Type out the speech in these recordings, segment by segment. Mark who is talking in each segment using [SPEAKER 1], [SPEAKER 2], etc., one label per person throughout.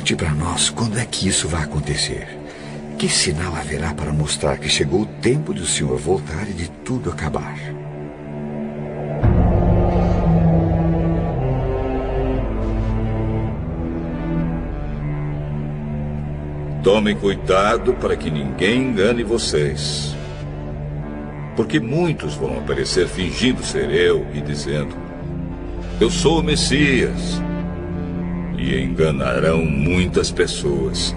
[SPEAKER 1] Conte para nós quando é que isso vai acontecer. Que sinal haverá para mostrar que chegou o tempo de o Senhor voltar e de tudo acabar?
[SPEAKER 2] Tomem cuidado para que ninguém engane vocês. Porque muitos vão aparecer fingindo ser eu e dizendo: eu sou o Messias. E enganarão muitas pessoas.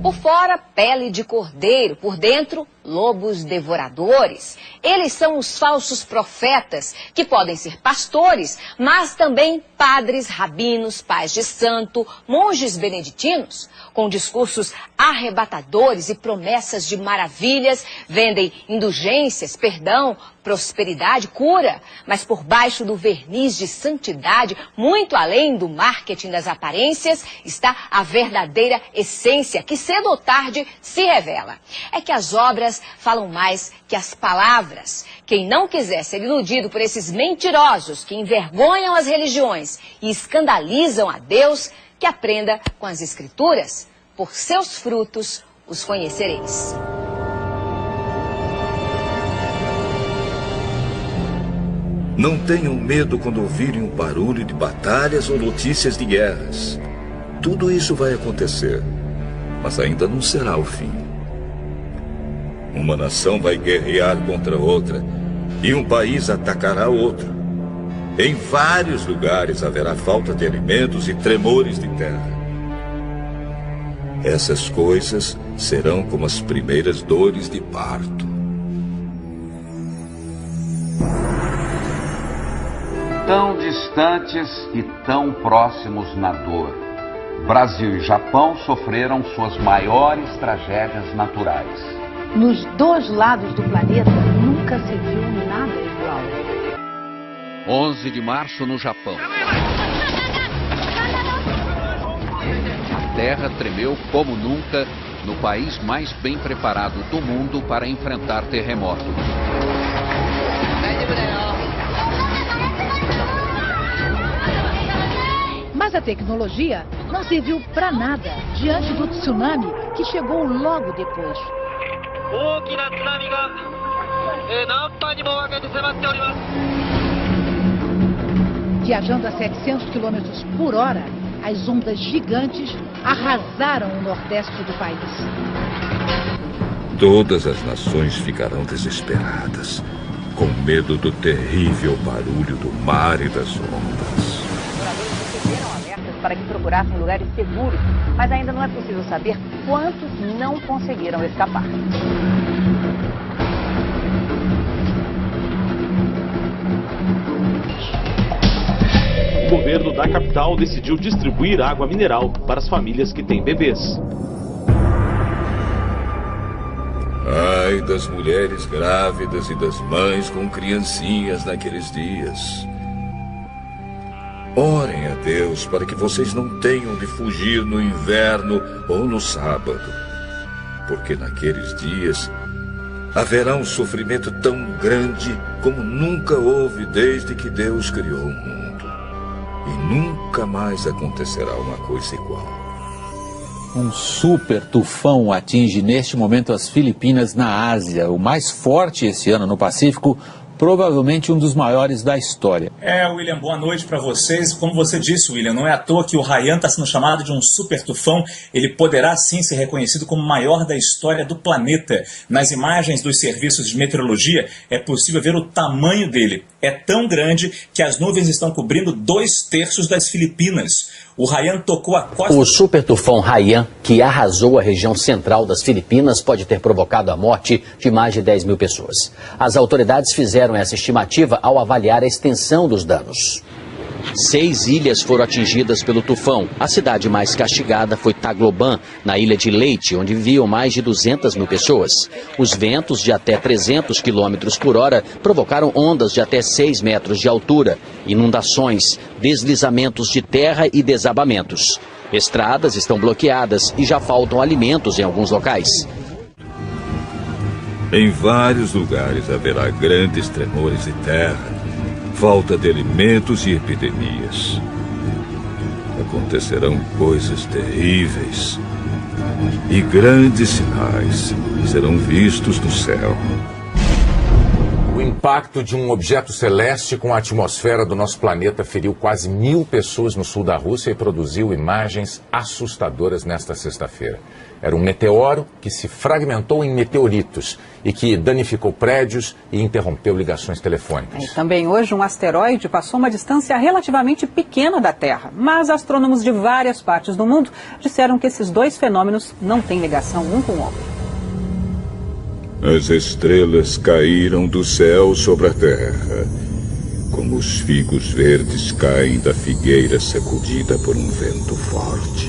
[SPEAKER 3] Por fora, pele de cordeiro, por dentro, lobos devoradores. Eles são os falsos profetas, que podem ser pastores, mas também padres, rabinos, pais de santo, monges beneditinos, com discursos arrebatadores e promessas de maravilhas, vendem indulgências, perdão, prosperidade, cura, mas por baixo do verniz de santidade, muito além do marketing das aparências, está a verdadeira essência, que cedo ou tarde se revela. É que as obras falam mais que as palavras. Quem não quiser ser iludido por esses mentirosos que envergonham as religiões e escandalizam a Deus, que aprenda com as Escrituras. Por seus frutos os conhecereis.
[SPEAKER 2] Não tenham medo quando ouvirem um barulho de batalhas ou notícias de guerras. Tudo isso vai acontecer, mas ainda não será o fim. Uma nação vai guerrear contra outra e um país atacará outro. Em vários lugares haverá falta de alimentos e tremores de terra. Essas coisas serão como as primeiras dores de parto.
[SPEAKER 4] Tão distantes e tão próximos na dor, Brasil e Japão sofreram suas maiores tragédias naturais.
[SPEAKER 5] Nos dois lados do planeta nunca se viu nada igual.
[SPEAKER 4] 11 de março no Japão. A terra tremeu como nunca no país mais bem preparado do mundo para enfrentar terremoto.
[SPEAKER 5] Mas a tecnologia não serviu para nada diante do tsunami que chegou logo depois. Viajando a 700 km por hora, as ondas gigantes arrasaram o nordeste do país.
[SPEAKER 2] Todas as nações ficarão desesperadas, com medo do terrível barulho do mar e das ondas.
[SPEAKER 3] Receberam alertas para que procurassem lugares seguros, mas ainda não é possível saber quantos não conseguiram escapar.
[SPEAKER 6] O governo da capital decidiu distribuir água mineral para as famílias que têm bebês.
[SPEAKER 2] Ai das mulheres grávidas e das mães com criancinhas naqueles dias. Orem a Deus para que vocês não tenham de fugir no inverno ou no sábado, porque naqueles dias haverá um sofrimento tão grande como nunca houve desde que Deus criou o mundo. E nunca mais acontecerá uma coisa igual.
[SPEAKER 7] Um super tufão atinge neste momento as Filipinas na Ásia, o mais forte esse ano no Pacífico, provavelmente um dos maiores da história.
[SPEAKER 8] William, boa noite para vocês. Como você disse, William, não é à toa que o Haiyan está sendo chamado de um super tufão. Ele poderá sim ser reconhecido como o maior da história do planeta. Nas imagens dos serviços de meteorologia é possível ver o tamanho dele. É tão grande que as nuvens estão cobrindo 2/3 das Filipinas. O Haiyan tocou a costa...
[SPEAKER 9] O super tufão Haiyan, que arrasou a região central das Filipinas, pode ter provocado a morte de mais de 10 mil pessoas. As autoridades fizeram essa estimativa ao avaliar a extensão dos danos. 6 ilhas foram atingidas pelo tufão. A cidade mais castigada foi Tagloban, na ilha de Leyte, onde viviam mais de 200 mil pessoas. Os ventos de até 300 km por hora provocaram ondas de até 6 metros de altura, inundações, deslizamentos de terra e desabamentos. Estradas estão bloqueadas e já faltam alimentos em alguns locais.
[SPEAKER 2] Em vários lugares haverá grandes tremores de terra, falta de alimentos e epidemias. acontecerão coisas terríveis e grandes sinais serão vistos no céu.
[SPEAKER 10] O impacto de um objeto celeste com a atmosfera do nosso planeta feriu quase 1.000 pessoas no sul da Rússia e produziu imagens assustadoras nesta sexta-feira. Era um meteoro que se fragmentou em meteoritos e que danificou prédios e interrompeu ligações telefônicas.
[SPEAKER 11] E também hoje um asteroide passou uma distância relativamente pequena da Terra, mas astrônomos de várias partes do mundo disseram que esses dois fenômenos não têm ligação um com o outro.
[SPEAKER 2] As estrelas caíram do céu sobre a terra, como os figos verdes caem da figueira sacudida por um vento forte.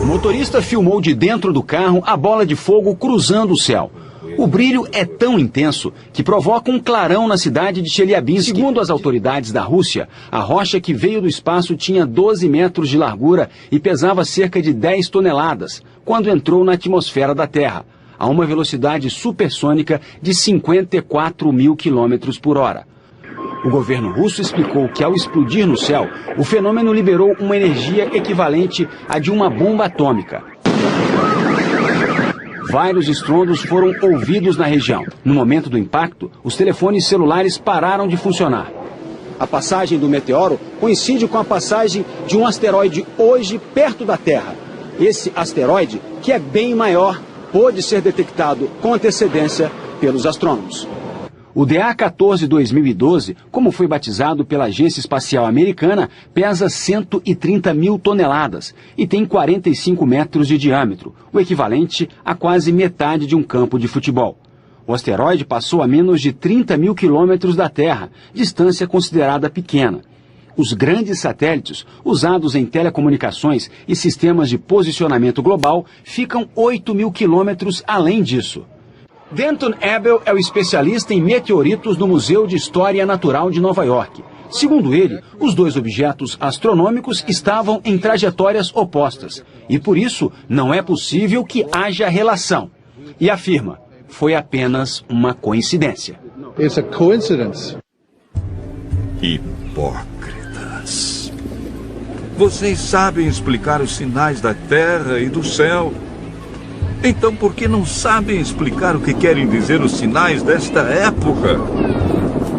[SPEAKER 12] O motorista filmou de dentro do carro a bola de fogo cruzando o céu. O brilho é tão intenso que provoca um clarão na cidade de Chelyabinsk. Segundo as autoridades da Rússia, a rocha que veio do espaço tinha 12 metros de largura e pesava cerca de 10 toneladas, quando entrou na atmosfera da Terra, a uma velocidade supersônica de 54.000 quilômetros por hora. O governo russo explicou que, ao explodir no céu, o fenômeno liberou uma energia equivalente à de uma bomba atômica. Vários estrondos foram ouvidos na região. No momento do impacto, os telefones celulares pararam de funcionar. A passagem do meteoro coincide com a passagem de um asteroide hoje perto da Terra. Esse asteroide, que é bem maior, pôde ser detectado com antecedência pelos astrônomos. O DA-14 2012, como foi batizado pela Agência Espacial Americana, pesa 130.000 toneladas e tem 45 metros de diâmetro, o equivalente a quase metade de um campo de futebol. O asteroide passou a menos de 30.000 quilômetros da Terra, distância considerada pequena. Os grandes satélites, usados em telecomunicações e sistemas de posicionamento global, ficam 8.000 quilômetros além disso. Denton Abel é o especialista em meteoritos do Museu de História Natural de Nova York. Segundo ele, os dois objetos astronômicos estavam em trajetórias opostas e, por isso, não é possível que haja relação. E afirma, foi apenas uma coincidência.
[SPEAKER 13] It's a coincidence.
[SPEAKER 2] Hipócritas. Vocês sabem explicar os sinais da terra e do céu. Então por que não sabem explicar o que querem dizer os sinais desta época?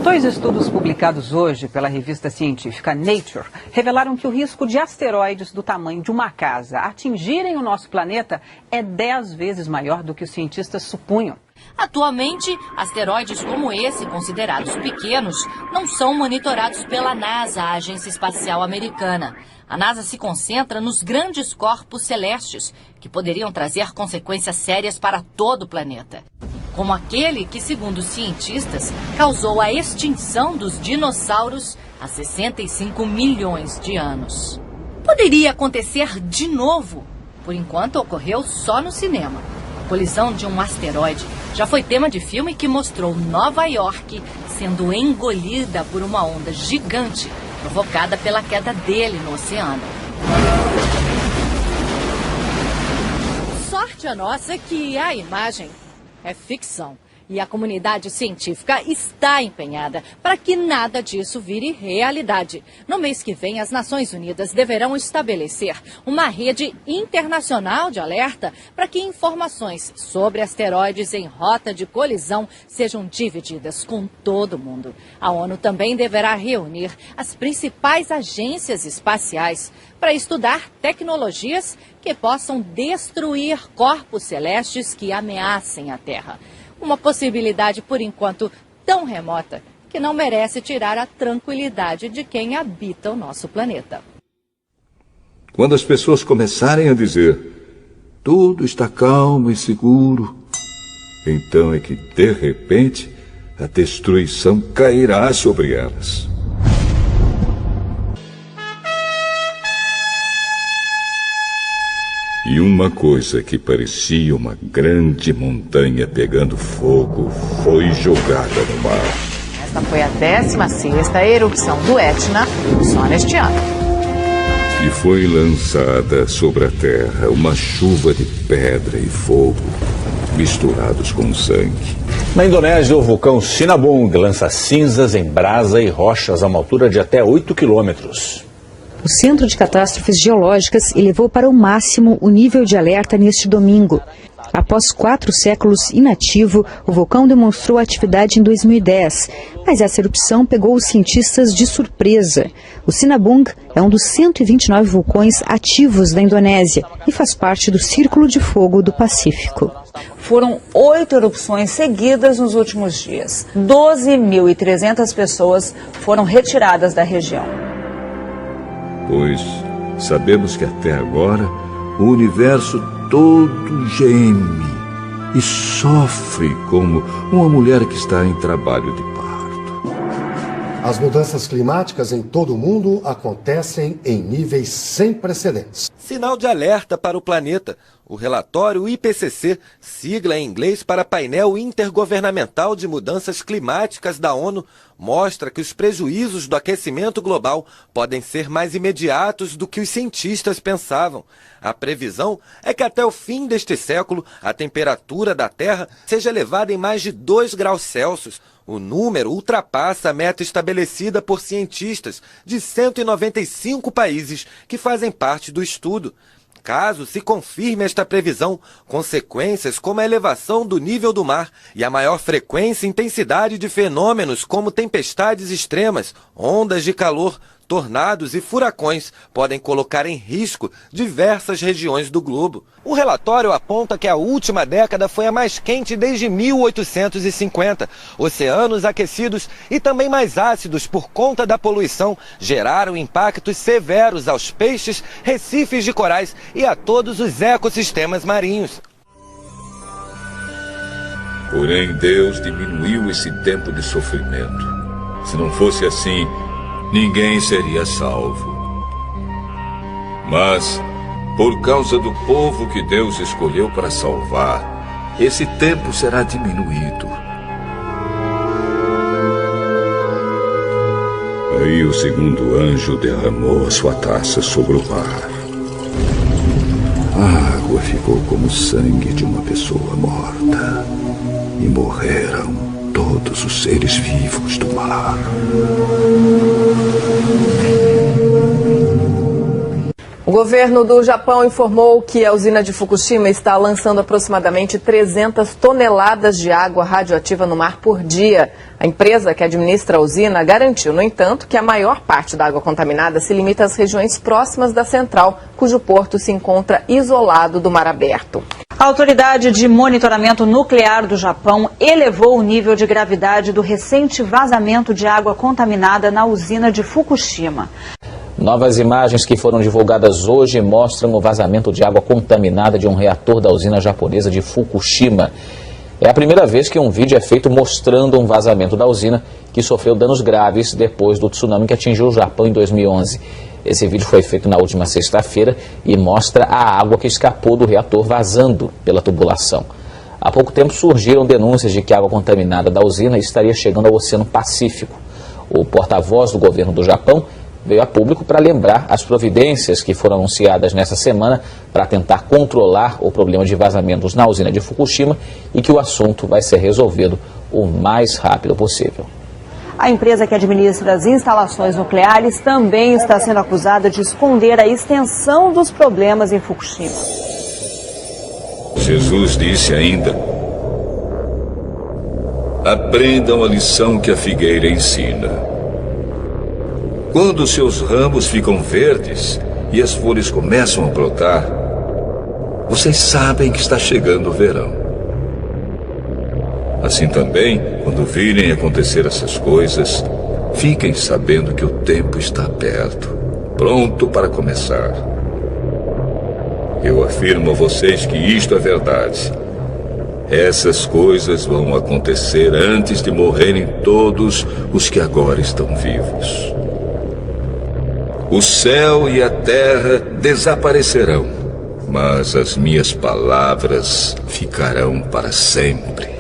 [SPEAKER 11] Dois estudos publicados hoje pela revista científica Nature revelaram que o risco de asteroides do tamanho de uma casa atingirem o nosso planeta é 10 vezes maior do que os cientistas supunham.
[SPEAKER 14] Atualmente, asteroides como esse, considerados pequenos, não são monitorados pela NASA, a Agência Espacial Americana. A NASA se concentra nos grandes corpos celestes, que poderiam trazer consequências sérias para todo o planeta. Como aquele que, segundo os cientistas, causou a extinção dos dinossauros há 65 milhões de anos. Poderia acontecer de novo. Por enquanto, ocorreu só no cinema. A colisão de um asteroide já foi tema de filme que mostrou Nova York sendo engolida por uma onda gigante provocada pela queda dele no oceano.
[SPEAKER 15] Sorte a nossa que a imagem é ficção. E a comunidade científica está empenhada para que nada disso vire realidade. No mês que vem, as Nações Unidas deverão estabelecer uma rede internacional de alerta para que informações sobre asteroides em rota de colisão sejam divididas com todo mundo. A ONU também deverá reunir as principais agências espaciais para estudar tecnologias que possam destruir corpos celestes que ameacem a Terra. Uma possibilidade, por enquanto, tão remota que não merece tirar a tranquilidade de quem habita o nosso planeta.
[SPEAKER 2] Quando as pessoas começarem a dizer tudo está calmo e seguro, então é que, de repente, a destruição cairá sobre elas. E uma coisa que parecia uma grande montanha pegando fogo foi jogada no mar.
[SPEAKER 16] Esta foi a 16ª erupção do Etna só neste ano.
[SPEAKER 2] E foi lançada sobre a terra uma chuva de pedra e fogo misturados com sangue.
[SPEAKER 7] Na Indonésia, o vulcão Sinabung lança cinzas em brasa e rochas a uma altura de até 8 quilômetros.
[SPEAKER 17] O Centro de Catástrofes Geológicas elevou para o máximo o nível de alerta neste domingo. Após 4 séculos inativo, o vulcão demonstrou atividade em 2010, mas essa erupção pegou os cientistas de surpresa. O Sinabung é um dos 129 vulcões ativos da Indonésia e faz parte do Círculo de Fogo do Pacífico.
[SPEAKER 18] Foram 8 erupções seguidas nos últimos dias. 12.300 pessoas foram retiradas da região.
[SPEAKER 2] Pois sabemos que até agora o universo todo geme e sofre como uma mulher que está em trabalho de parto.
[SPEAKER 19] As mudanças climáticas em todo o mundo acontecem em níveis sem precedentes.
[SPEAKER 20] Sinal de alerta para o planeta. O relatório IPCC, sigla em inglês para Painel Intergovernamental de Mudanças Climáticas da ONU, mostra que os prejuízos do aquecimento global podem ser mais imediatos do que os cientistas pensavam. A previsão é que até o fim deste século a temperatura da Terra seja elevada em mais de 2 graus Celsius. O número ultrapassa a meta estabelecida por cientistas de 195 países que fazem parte do estudo. Caso se confirme esta previsão, consequências como a elevação do nível do mar e a maior frequência e intensidade de fenômenos como tempestades extremas, ondas de calor, tornados e furacões podem colocar em risco diversas regiões do globo. O relatório aponta que a última década foi a mais quente desde 1850. Oceanos aquecidos e também mais ácidos por conta da poluição geraram impactos severos aos peixes, recifes de corais e a todos os ecossistemas marinhos.
[SPEAKER 2] Porém, Deus diminuiu esse tempo de sofrimento. Se não fosse assim, ninguém seria salvo. Mas, por causa do povo que Deus escolheu para salvar, esse tempo será diminuído. Aí o segundo anjo derramou a sua taça sobre o mar. A água ficou como o sangue de uma pessoa morta. E morreram todos os seres vivos do mar.
[SPEAKER 21] O governo do Japão informou que a usina de Fukushima está lançando aproximadamente 300 toneladas de água radioativa no mar por dia. A empresa que administra a usina garantiu, no entanto, que a maior parte da água contaminada se limita às regiões próximas da central, cujo porto se encontra isolado do mar aberto.
[SPEAKER 18] A Autoridade de Monitoramento Nuclear do Japão elevou o nível de gravidade do recente vazamento de água contaminada na usina de Fukushima.
[SPEAKER 9] Novas imagens que foram divulgadas hoje mostram o vazamento de água contaminada de um reator da usina japonesa de Fukushima. É a primeira vez que um vídeo é feito mostrando um vazamento da usina que sofreu danos graves depois do tsunami que atingiu o Japão em 2011. Esse vídeo foi feito na última sexta-feira e mostra a água que escapou do reator vazando pela tubulação. Há pouco tempo surgiram denúncias de que a água contaminada da usina estaria chegando ao Oceano Pacífico. O porta-voz do governo do Japão veio a público para lembrar as providências que foram anunciadas nessa semana para tentar controlar o problema de vazamentos na usina de Fukushima e que o assunto vai ser resolvido o mais rápido possível.
[SPEAKER 18] A empresa que administra as instalações nucleares também está sendo acusada de esconder a extensão dos problemas em Fukushima.
[SPEAKER 2] Jesus disse ainda: aprendam a lição que a figueira ensina. Quando seus ramos ficam verdes e as folhas começam a brotar, vocês sabem que está chegando o verão. Assim também, quando virem acontecer essas coisas, fiquem sabendo que o tempo está perto, pronto para começar. Eu afirmo a vocês que isto é verdade. Essas coisas vão acontecer antes de morrerem todos os que agora estão vivos. O céu e a terra desaparecerão, mas as minhas palavras ficarão para sempre.